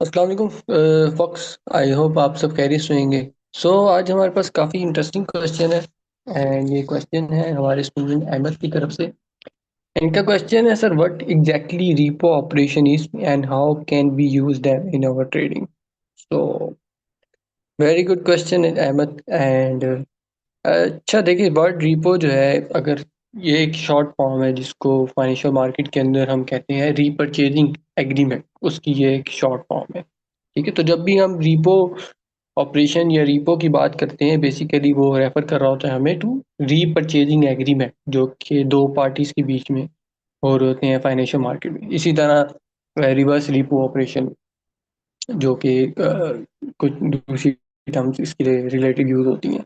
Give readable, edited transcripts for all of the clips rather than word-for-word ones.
अस्सलाम वालेकुम fox. I hope आप सब खैरियत से होंगे। आज हमारे पास काफ़ी इंटरेस्टिंग क्वेश्चन है एंड ये क्वेश्चन है हमारे स्टूडेंट अहमद की तरफ से। इनका क्वेश्चन है, sir what exactly repo operation is and how can we use them in our trading. So very good question है अहमद। एंड अच्छा देखिए, वर्ड रीपो जो है, अगर ये एक शॉर्ट फॉर्म है जिसको फाइनेंशियल मार्केट के अंदर हम कहते हैं रीपरचेजिंग एग्रीमेंट, उसकी ये एक शॉर्ट फॉर्म है। ठीक है, तो जब भी हम रीपो ऑपरेशन या रीपो की बात करते हैं, बेसिकली वो रेफर कर रहा होता है हमें टू रीपरचेजिंग एग्रीमेंट, जो कि दो पार्टीज के बीच में हो रहे होते हैं फाइनेंशियल मार्केट में। इसी तरह रिवर्स रीपो ऑपरेशन, जो कि कुछ दूसरी टर्म्स इसके रिलेटेड यूज होती हैं।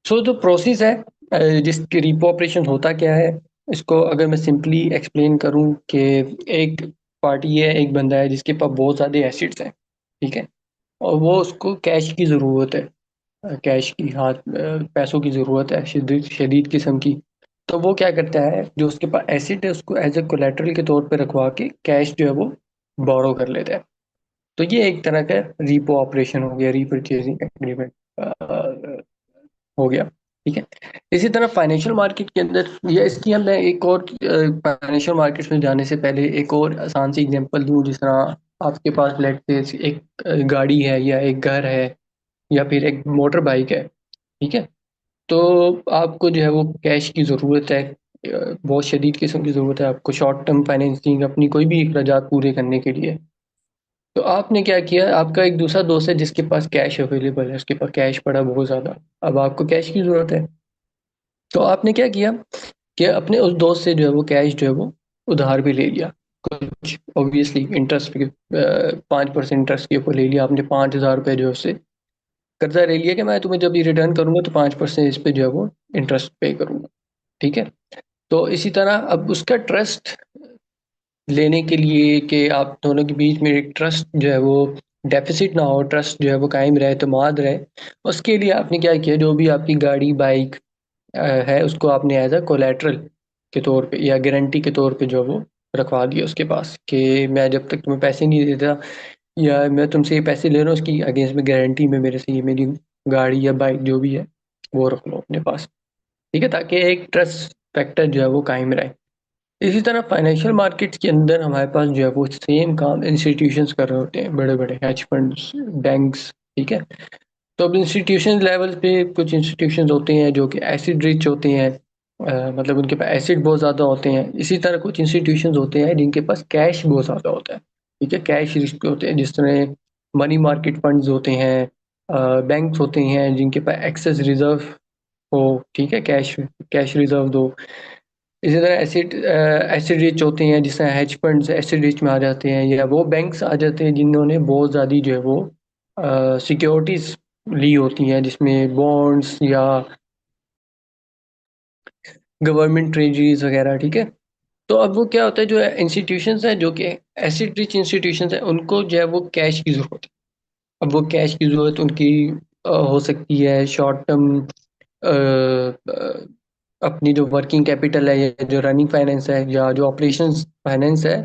जो प्रोसेस है, जिसकी रीपो ऑपरेशन होता क्या है, इसको अगर मैं सिंपली एक्सप्लेन करूं कि एक पार्टी है, एक बंदा है जिसके पास बहुत ज़्यादा एसिड्स हैं। ठीक है, और वो उसको कैश की ज़रूरत है, कैश की हाथ पैसों की ज़रूरत है, शदीद शदीद किस्म की। तो वो क्या करता है, जो उसके पास एसिड है उसको एज ए कोलेटरल के तौर पे रखवा के कैश जो है वो बोरो कर लेता है। तो ये एक तरह का रीपो ऑपरेशन हो गया, रीपरचेजिंग एग्रीमेंट हो गया। ठीक है, इसी तरह फाइनेंशियल मार्केट के अंदर, या इसकी हम मैं एक और फाइनेंशियल मार्केट में जाने से पहले एक और आसान सी एग्जांपल दूं। जिस तरह आपके पास लेट से एक गाड़ी है या एक घर है या फिर एक मोटर बाइक है। ठीक है, तो आपको जो है वो कैश की ज़रूरत है, बहुत शदीद किस्म की ज़रूरत है आपको शॉर्ट टर्म फाइनेंसिंग, अपनी कोई भी अखराजात पूरे करने के लिए। तो आपने क्या किया, आपका एक दूसरा दोस्त है जिसके पास कैश अवेलेबल है, उसके पास कैश पड़ा बहुत ज़्यादा। अब आपको कैश की ज़रूरत है, तो आपने क्या किया कि अपने उस दोस्त से जो है वो कैश जो है वो उधार भी ले लिया। कुछ ऑब्वियसली इंटरेस्ट पे, 5% इंटरेस्ट के ऊपर ले लिया आपने, 5,000 रुपये जो है उससे कर्जा ले लिया कि मैं तुम्हें जब ये रिटर्न करूंगा तो 5% इस पे जो है वो इंटरेस्ट पे करूंगा। ठीक है, तो इसी तरह अब उसका ट्रस्ट लेने के लिए कि आप दोनों के बीच में एक ट्रस्ट जो है वो डेफिसिट ना हो, ट्रस्ट जो है वो कायम रहे, एतमाद रहे, उसके लिए आपने क्या किया, जो भी आपकी गाड़ी बाइक है उसको आपने एज अ कोलेटरल के तौर पे या गारंटी के तौर पे जो वो रखवा दिया उसके पास, कि मैं जब तक तुम्हें पैसे नहीं देता या मैं तुमसे ये पैसे ले रहा हूँ, उसकी अगेंस्ट में गारंटी में मेरे से ये मेरी गाड़ी या बाइक जो भी है वो रख लो अपने पास। ठीक है, ताकि एक ट्रस्ट फैक्टर जो है वो कायम रहे। इसी तरह फाइनेंशियल मार्केट्स के अंदर हमारे पास जो है वो सेम काम इंस्टीट्यूशंस कर रहे होते हैं, बड़े बड़े हेज फंड्स, बैंक्स। ठीक है, तो अब इंस्टीट्यूशन लेवल पे कुछ इंस्टीट्यूशंस होते हैं जो कि एसिड रिच होते हैं, मतलब उनके पास एसिड बहुत ज़्यादा होते हैं। इसी तरह कुछ इंस्टीट्यूशंस होते हैं जिनके पास कैश बहुत ज़्यादा होता है। ठीक है, कैश रिच होते हैं, जिस तरह मनी मार्केट फंड्स होते हैं, बैंक्स होते हैं जिनके पास एक्सेस रिजर्व हो। ठीक है, कैश कैश रिजर्व दो। इसी तरह एसिड एसिड रिच होते हैं, जिस तरह हेज फंड्स एसिड रिच में आ जाते हैं, या वो बैंक्स आ जाते हैं जिन्होंने बहुत ज़्यादा जो है वो सिक्योरिटीज ली होती हैं, जिसमें बॉन्ड्स या गवर्नमेंट ट्रेजरीज वगैरह। ठीक है, तो अब वो क्या होता है, जो इंस्टीट्यूशंस हैं जो कि एसिड रिच इंस्टीट्यूशंस हैं, उनको जो है वो कैश की ज़रूरत है। अब वो कैश की ज़रूरत उनकी हो सकती है शॉर्ट टर्म, अपनी जो वर्किंग कैपिटल है या जो रनिंग फाइनेंस है या जो ऑपरेशंस फाइनेंस है,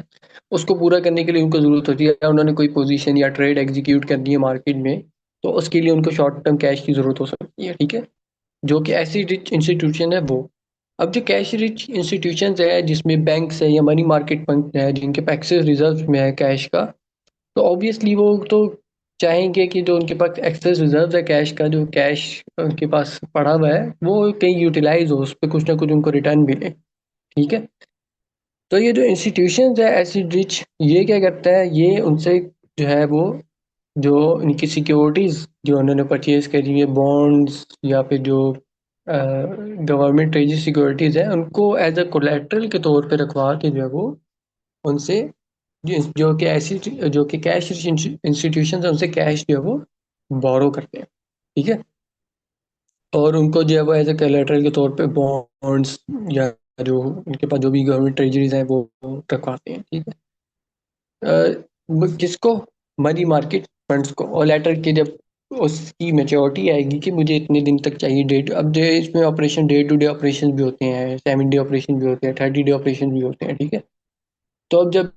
उसको पूरा करने के लिए उनको ज़रूरत होती है। उन्होंने कोई पोजीशन या ट्रेड एग्जीक्यूट करनी है मार्केट में, तो उसके लिए उनको शॉर्ट टर्म कैश की ज़रूरत हो सकती है। ठीक है, जो कि ऐसी रिच इंस्टीट्यूशन है वो। अब जो कैश रिच इंस्टीट्यूशंस है जिसमें बैंक्स है या मनी मार्केट फंड है जिनके पास एक्सेस रिजर्व में है कैश का, तो ऑब्वियसली वो तो चाहेंगे कि जो उनके पास एक्सेस रिजर्व है कैश का, जो कैश उनके पास पड़ा हुआ है वो कहीं यूटिलाइज हो, उस पर कुछ ना कुछ उनको रिटर्न मिले। ठीक है, तो ये जो इंस्टीट्यूशंस है एसिड रिच, ये क्या करता है, ये उनसे जो है वो जो इनकी सिक्योरिटीज जो उन्होंने परचेज करी है, बॉन्ड्स या फिर जो गवर्नमेंट ट्रेजरी सिक्योरिटीज है, उनको एज अ कोलेटरल के तौर पे रखवा के जो है वो उनसे जो कि ऐसी जो कि कैश इंस्टीट्यूशन है उनसे कैश जो है वो बोरो करते हैं। ठीक है, और उनको जो है वो एज ए कोलेटरल के तौर पे बॉन्ड्स या जो उनके पास जो भी गवर्नमेंट ट्रेजरीज हैं वो रखवाते हैं। ठीक है, किसको, मनी मार्केट फंड्स को, और लेटर के जब उसकी मेच्योरिटी आएगी कि मुझे इतने दिन तक चाहिए, डेट, अब जो इसमें operation day to day operation भी होते हैं, 7 डे ऑपरेशन भी होते हैं, 30 डे ऑपरेशन भी होते हैं। ठीक है, तो अब जब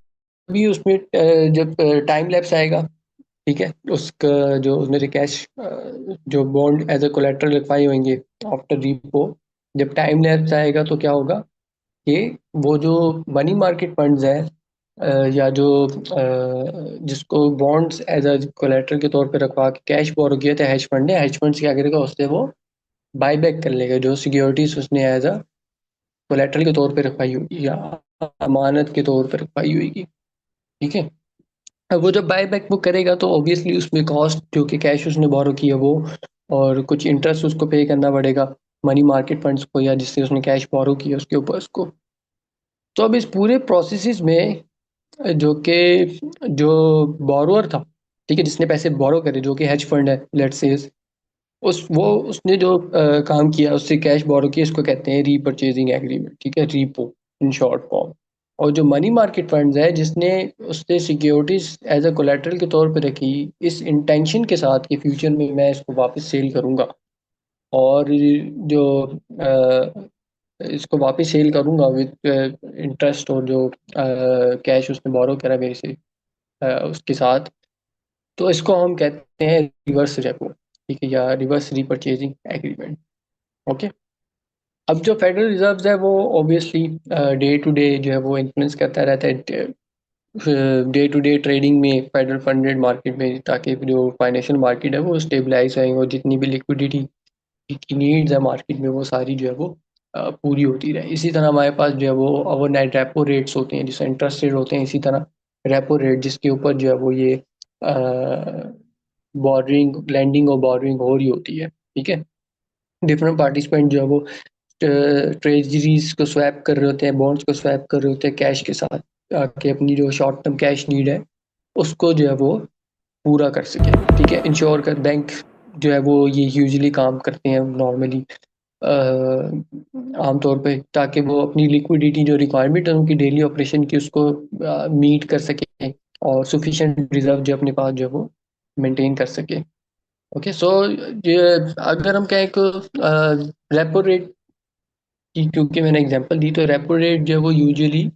भी उसमें जब टाइम लैप्स आएगा, ठीक है, उसका जो मेरे कैश जो बॉन्ड एज अ कोलेट्रल लिखवाए होंगे आफ्टर रीपो, जब टाइम लैप्स आएगा तो क्या होगा कि वो जो मनी मार्केट फंड्स है या जो जिसको बॉन्ड्स एज अ कोलेट्रल के तौर पे रखवा के कैश बोरो किया था हेज फंड ने, हेज फंड्स क्या करेगा उससे वो बाय बैक कर लेगा जो सिक्योरिटीज उसने एज अ कोलेट्रल के तौर पे रखवाई होगी या अमानत के तौर पे रखवाई होगी। ठीक है, अब वो जब बाय बैक वो करेगा तो ऑब्वियसली उसमें कॉस्ट जो कि कैश उसने बोरो किया वो और कुछ इंटरेस्ट उसको पे करना पड़ेगा मनी मार्केट फंड्स को या जिससे उसने कैश बोरो किया उसके ऊपर उसको। तो अब इस पूरे प्रोसेस में जो कि जो बोरोअर था, ठीक है, जिसने पैसे बोरो करे जो कि हेज फंड है लेट्स से, उस वो उसने जो काम किया उससे कैश बोरो किया, इसको कहते हैं रीपरचेजिंग एग्रीमेंट। ठीक है, रीपो इन शॉर्ट फॉर्म। और जो मनी मार्केट फंड्स है जिसने उसने सिक्योरिटीज एज अ कोलेटरल के तौर पे रखी इस इंटेंशन के साथ कि फ्यूचर में मैं इसको वापस सेल करूंगा और जो इसको वापस सेल करूंगा विद इंटरेस्ट और जो कैश उसने बोरो करा मेरे से उसके साथ, तो इसको हम कहते हैं रिवर्स रेपो। ठीक है, या रिवर्स रीपरचेजिंग एग्रीमेंट। ओके, अब जो फेडरल रिजर्व है वो ऑब्वियसली डे टू डे जो है वो इन्फ्लुएंस करता रहता है डे टू डे ट्रेडिंग में फेडरल फंडेड मार्केट में, ताकि जो फाइनेंशियल मार्केट है वो स्टेबलाइज रहेंगे और जितनी भी लिक्विडिटी की नीड्स है मार्केट में वो सारी जो है वो पूरी होती रहे। इसी तरह हमारे पास जो है वो ओवरनाइट रेपो रेट्स होते हैं जिससे इंटरेस्ट रेट होते हैं, इसी तरह रेपो रेट जिसके ऊपर जो है वो ये बॉर्डरिंग लैंडिंग और बॉर्डरिंग हो रही होती है। ठीक है, डिफरेंट पार्टिसिपेंट जो है वो ट्रेजरीज को स्वैप कर रहे होते हैं, बॉन्ड्स को स्वैप कर रहे होते हैं कैश के साथ, ताकि अपनी जो शॉर्ट टर्म कैश नीड है उसको जो है वो पूरा कर सके। ठीक है, इंश्योर कर बैंक जो है वो ये यूजुअली काम करते हैं नॉर्मली आमतौर पे, ताकि वो अपनी लिक्विडिटी जो रिक्वायरमेंट है उनकी डेली ऑपरेशन की उसको मीट कर सके और सफिशिएंट रिजर्व जो अपने पास जो है वो मेंटेन कर सके। ओके, सो ये अगर हम कहें कि रेपो रेट की, क्योंकि मैंने एग्जांपल दी, तो रेपो रेट जो है वो यूजुअली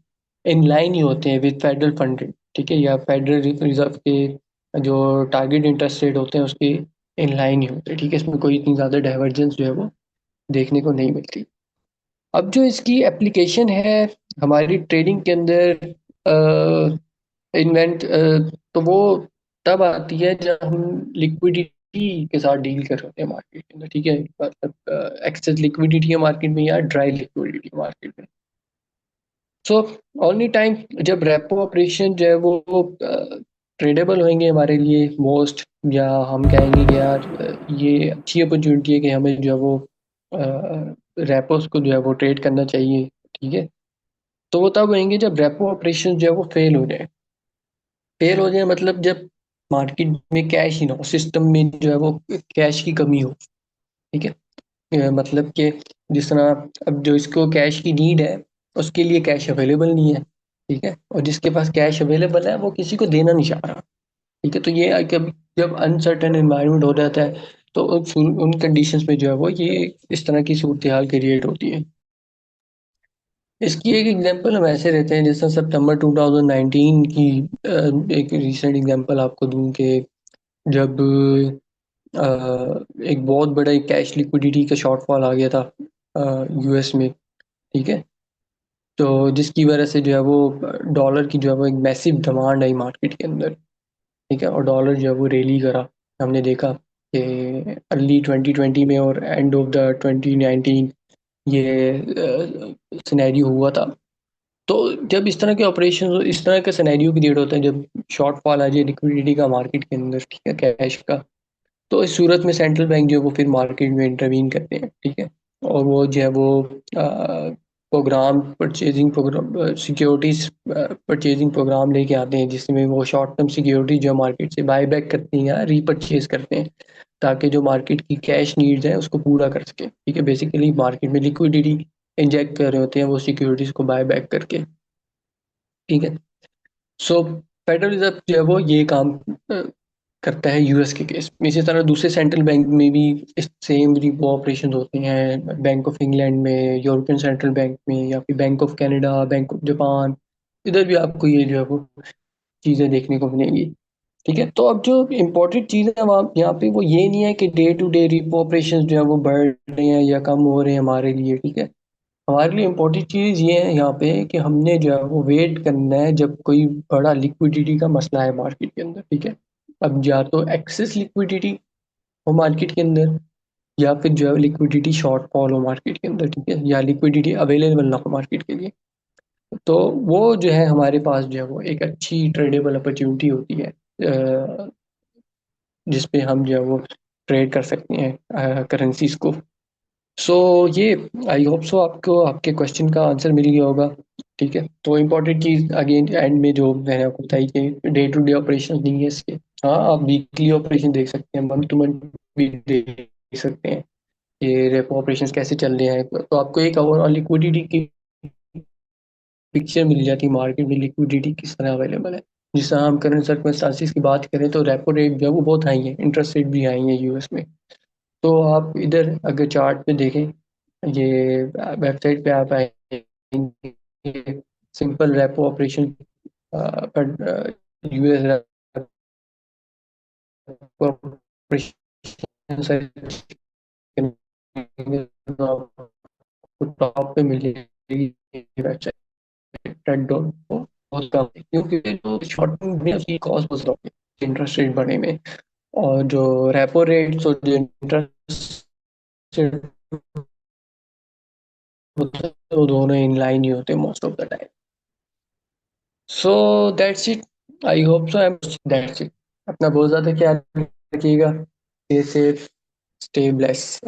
इन लाइन ही होते हैं विद फेडरल फंड रेट। ठीक है, या फेडरल रिजर्व के जो टारगेट इंटरेस्ट रेट होते हैं उसके इन लाइन ही होते हैं। ठीक है, इसमें कोई इतनी ज़्यादा डाइवर्जेंस जो है वो देखने को नहीं मिलती। अब जो इसकी एप्लीकेशन है हमारी ट्रेडिंग के अंदर इन्वेंट तो वो तब आती है जब हम लिक्विडिटी के साथ डील कर रहे हैं मार्केट के अंदर। ठीक है, मतलब एक्सेस लिक्विडिटी है मार्केट में या ड्राई लिक्विडिटी है मार्केट में। सो ओनली टाइम जब रेपो ऑपरेशन जो है वो ट्रेडेबल होंगे हमारे लिए मोस्ट, या हम कहेंगे कि यार ये अच्छी अपॉर्चुनिटी है कि हमें जो है वो रेपोस को जो है वो ट्रेड करना चाहिए। ठीक है, तो वो तब होंगे जब रेपो ऑपरेशन जो है वो फेल हो जाए। फेल हो जाए मतलब जब मार्केट में कैश ही ना हो, सिस्टम में जो है वो कैश की कमी हो। ठीक है, मतलब कि जिस तरह अब जो इसको कैश की नीड है उसके लिए कैश अवेलेबल नहीं है। ठीक है, और जिसके पास कैश अवेलेबल है वो किसी को देना नहीं चाह रहा। ठीक है, तो ये है कि जब अनसर्टेन एनवायरनमेंट हो जाता है तो उन कंडीशंस में जो है वो ये इस तरह की सूरत हाल क्रिएट होती है। इसकी एक एग्जांपल हम ऐसे रहते हैं जैसे सितंबर 2019 की एक रिसेंट एग्जांपल आपको दूं कि जब एक बहुत बड़ा एक कैश लिक्विडिटी का शॉर्टफॉल आ गया था यूएस में। ठीक है, तो जिसकी वजह से जो है वो डॉलर की जो है वो एक मैसिव डिमांड आई मार्केट के अंदर। ठीक है, और डॉलर जो है वो रैली करा। हमने देखा कि अर्ली 2020 में और एंड ऑफ द 2019 ये सिनेरियो हुआ था। तो जब इस तरह के ऑपरेशन इस तरह का सिनेरियो क्रिएट होता है जब शॉर्टफॉल आ जाए लिक्विडिटी का मार्केट के अंदर, ठीक है, कैश का, तो इस सूरत में सेंट्रल बैंक जो है वो फिर मार्केट में इंटरवीन करते हैं। ठीक है, और वो जो है वो program purchasing program securities purchasing program लेके आते हैं जिसमें वो शॉर्ट टर्म सिक्योरिटी जो मार्केट से बाय बैक करते हैं या रीपरचेज करते हैं, ताकि जो मार्केट की कैश नीड्स है उसको पूरा कर सके। ठीक है, बेसिकली मार्केट में लिक्विडिटी इंजेक्ट कर रहे होते हैं वो सिक्योरिटीज को बाय बैक करके। ठीक है, सो फेडरल रिजर्व जो है वो ये काम करता है यूएस के केस में। इसी तरह दूसरे सेंट्रल बैंक में भी इस सेम रिपो ऑपरेशन होते हैं, बैंक ऑफ इंग्लैंड में, यूरोपियन सेंट्रल बैंक में, या फिर bank of Canada, bank of Japan, इधर भी आपको ये जो है वो चीज़ें देखने को मिलेंगी। ठीक है। तो अब जो इम्पोर्टेंट चीज़ है वहाँ यहाँ पे वो ये नहीं है कि day to day repo operation जो है वो बढ़ रहे हैं या कम हो रहे हैं हमारे लिए, ठीक है। हमारे लिए इम्पोर्टेंट चीज़ ये है यहाँ पे कि हमने जो है वो वेट करना है जब कोई बड़ा लिक्विडिटी का मसला है मार्केट के अंदर, ठीक है। अब या तो एक्सेस लिक्विडिटी हो मार्केट के अंदर, या फिर जो है लिक्विडिटी शॉर्टफॉल हो मार्केट के अंदर, ठीक है, या लिक्विडिटी अवेलेबल ना हो मार्केट के लिए। तो वो जो है हमारे पास जो है वो एक अच्छी ट्रेडेबल अपॉर्चुनिटी होती है, जिसपे हम जो है वो ट्रेड कर सकते हैं करेंसीज को। सो ये आई होप सो आपको आपके क्वेश्चन का आंसर मिल गया होगा, ठीक है। तो इम्पोर्टेंट चीज़ अगेन एंड में जो मैंने आपको बताई कि डे टू डे ऑपरेशन नहीं है इसके। हाँ, आप वीकली ऑपरेशन देख सकते हैं, मंथ टू मंथ भी देख सकते हैं, ये रेपो ऑपरेशंस कैसे चल रहे हैं। तो आपको एक ओवरऑल लिक्विडिटी की पिक्चर मिल जाती है, मार्केट में लिक्विडिटी किस तरह अवेलेबल है। जिस तरह हम करंट सर्कमस्टांसिस की बात करें तो रेपो रेट जो है वो बहुत हाई है, इंटरेस्ट रेट भी हाई है यूएस में। तो आप इधर अगर चार्ट में देखें, ये वेबसाइट पे आप आएंगे, सिंपल रेपो ऑपरेशन पर यूएस रेपो ऑपरेशन सर्च करेंगे तो आपको टॉप पे मिलेगी वेबसाइट। ट्रेड बहुत कम है, क्योंकि जो शॉर्ट टर्म में उसकी कॉस्ट बहुत ज़्यादा है इंटरेस्ट रेट बढ़ने में। और जो रेपो रेट्स और जो इंटरेस्ट रेट होते हैं वो दोनों इन लाइन ही होते हैं most of the time. So that's it, I hope so, that's it. अपना बहुत ज़्यादा ख्याल रखिएगा, स्टे सेफ, स्टे ब्लेस।